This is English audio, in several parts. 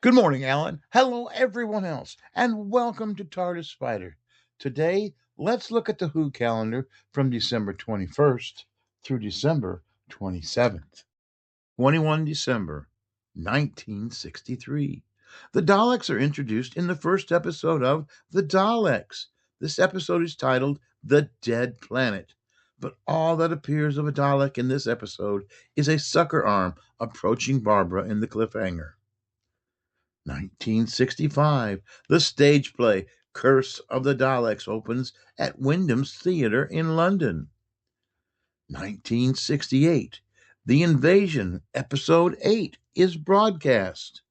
Good morning, Alan. Hello, everyone else, and welcome to TARDIS Spider. Today, let's look at the Who calendar from December 21st through December 27th. 21 December 1963. The Daleks are introduced in the first episode of The Daleks. This episode is titled The Dead Planet. But all that appears of a Dalek in this episode is a sucker arm approaching Barbara in the cliffhanger. 1965, the stage play Curse of the Daleks opens at Wyndham's Theatre in London. 1968, The Invasion, Episode 8, is broadcast.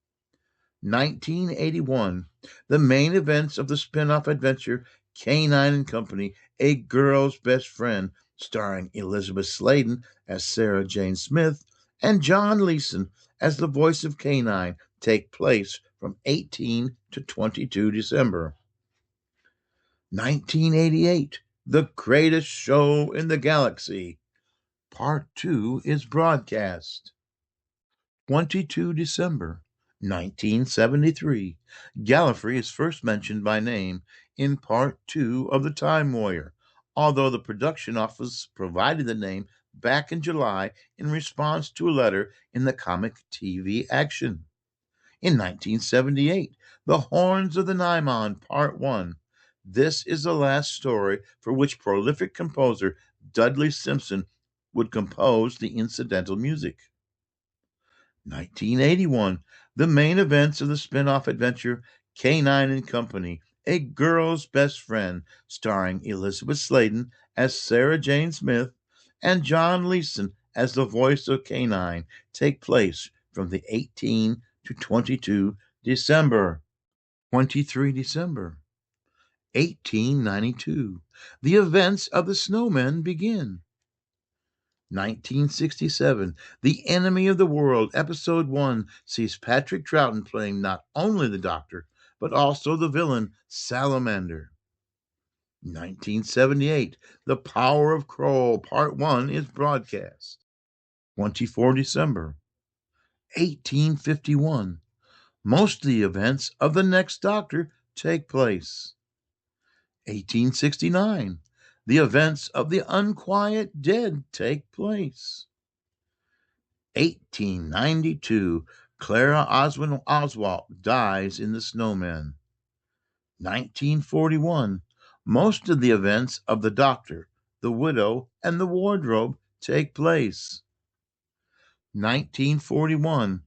1981, the main events of the spin-off adventure K9 and Company, A Girl's Best Friend, starring Elizabeth Sladen as Sarah Jane Smith and John Leeson as the voice of K9, take place from 18 to 22 December. 1988, The Greatest Show in the Galaxy, Part 2 is broadcast. 22 December 1973, Gallifrey is first mentioned by name in Part 2 of The Time Warrior, although the production office provided the name back in July in response to a letter in the comic TV action. In 1978, The Horns of the Nimon, Part 1. This is the last story for which prolific composer Dudley Simpson would compose the incidental music. 1981, the main events of the spin-off adventure K9 and Company, A Girl's Best Friend, starring Elizabeth Sladen as Sarah Jane Smith and John Leeson as the voice of K9, take place from the 18 to 22 December. 23 December 1892, the events of the Snowmen begin. 1967, The Enemy of the World, Episode 1, sees Patrick Troughton playing not only the Doctor, but also the villain, Salamander. 1978, The Power of Kroll, Part 1, is broadcast. 24 December 1851, most of the events of The Next Doctor take place. 1869, the events of The Unquiet Dead take place. 1892, Clara Oswald dies in The Snowmen. 1941, most of the events of The Doctor, The Widow, and The Wardrobe take place. 1941,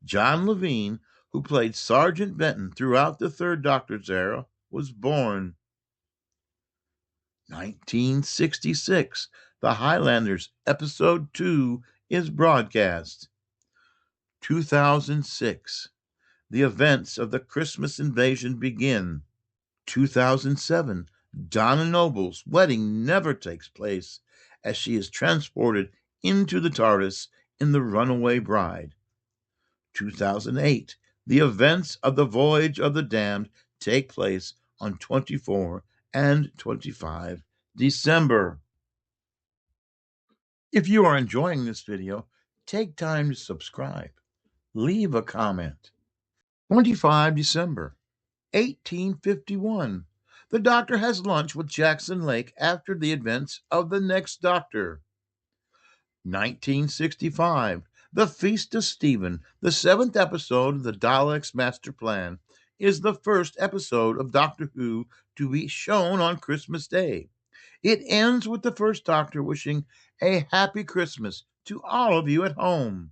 John Levine, who played Sergeant Benton throughout the Third Doctor's era, was born. 1966, The Highlanders, Episode 2, is broadcast. 2006, the events of the Christmas invasion begin. 2007, Donna Noble's wedding never takes place as she is transported into the TARDIS in The Runaway Bride. 2008, the events of the Voyage of the Damned take place on 24 and 25 December. If you are enjoying this video, take time to subscribe. Leave a comment. 25 December 1851. The Doctor has lunch with Jackson Lake after the events of The Next Doctor. 1965. The Feast of Stephen, the seventh episode of the Daleks' Master Plan, is the first episode of Doctor Who to be shown on Christmas Day. It ends with the first Doctor wishing a happy Christmas to all of you at home.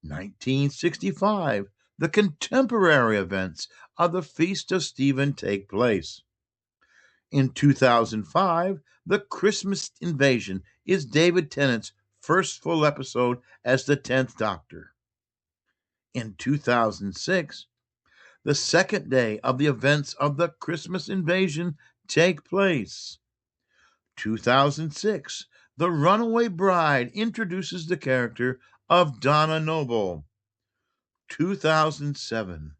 1965. The contemporary events of the Feast of Stephen take place. In 2005, The Christmas Invasion is David Tennant's first full episode as the 10th Doctor. In 2006, the second day of the events of The Christmas Invasion take place. 2006, The Runaway Bride introduces the character of Donna Noble. 2007,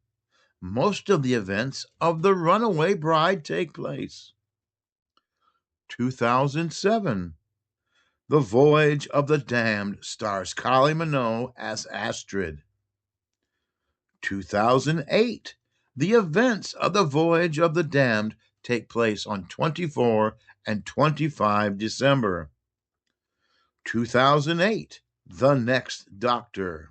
most of the events of The Runaway Bride take place. 2007, The Voyage of the Damned stars Kylie Minogue as Astrid. 2008. The events of the Voyage of the Damned take place on 24 and 25 December. 2008. The Next Doctor.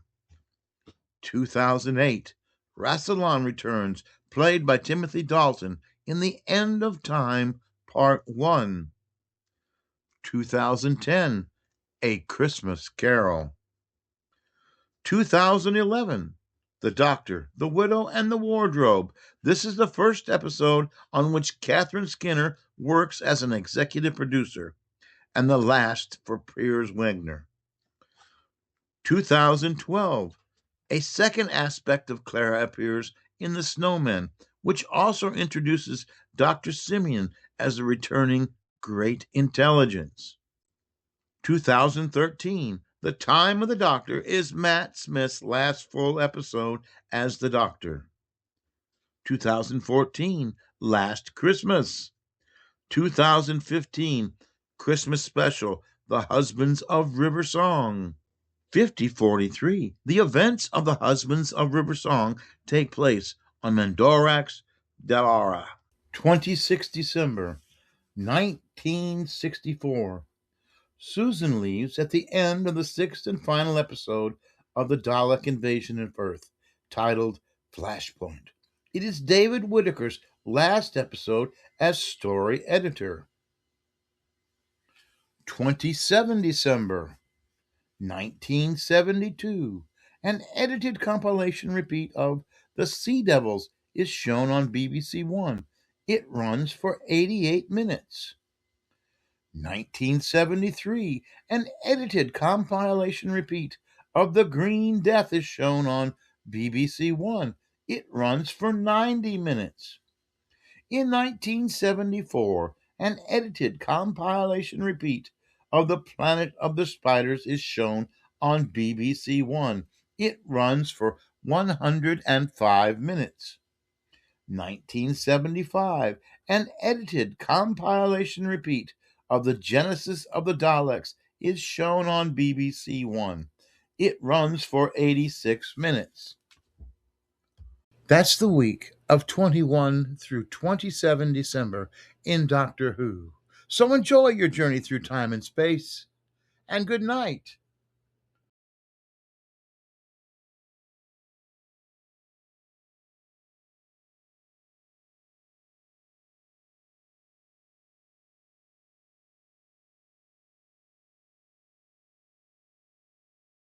2008. Rassilon returns, played by Timothy Dalton, in The End of Time, Part 1. 2010. A Christmas Carol. 2011. The Doctor, the Widow, and the Wardrobe. This is the first episode on which Catherine Skinner works as an executive producer, and the last for Piers Wagner. 2012. A second aspect of Clara appears in The Snowmen, which also introduces Dr. Simeon as a returning great intelligence. 2013. The Time of the Doctor is Matt Smith's last full episode as the Doctor. 2014. Last Christmas. 2015. Christmas Special, The Husbands of River Song. 5043. The events of The Husbands of River Song take place on Mendorax Delara. 26 December 1964. Susan leaves at the end of the sixth and final episode of the Dalek invasion of Earth, titled Flashpoint. It is David Whittaker's last episode as story editor. 27 December 1972. An edited compilation repeat of The Sea Devils is shown on BBC One. It runs for 88 minutes. 1973. An edited compilation repeat of The Green Death is shown on BBC One. It runs for 90 minutes. In 1974, an edited compilation repeat of The Planet of the Spiders is shown on BBC One. It runs for 105 minutes. 1975, an edited compilation repeat of The Genesis of the Daleks is shown on BBC One. It runs for 86 minutes. That's the week of 21 through 27 December in Doctor Who. So enjoy your journey through time and space, and good night.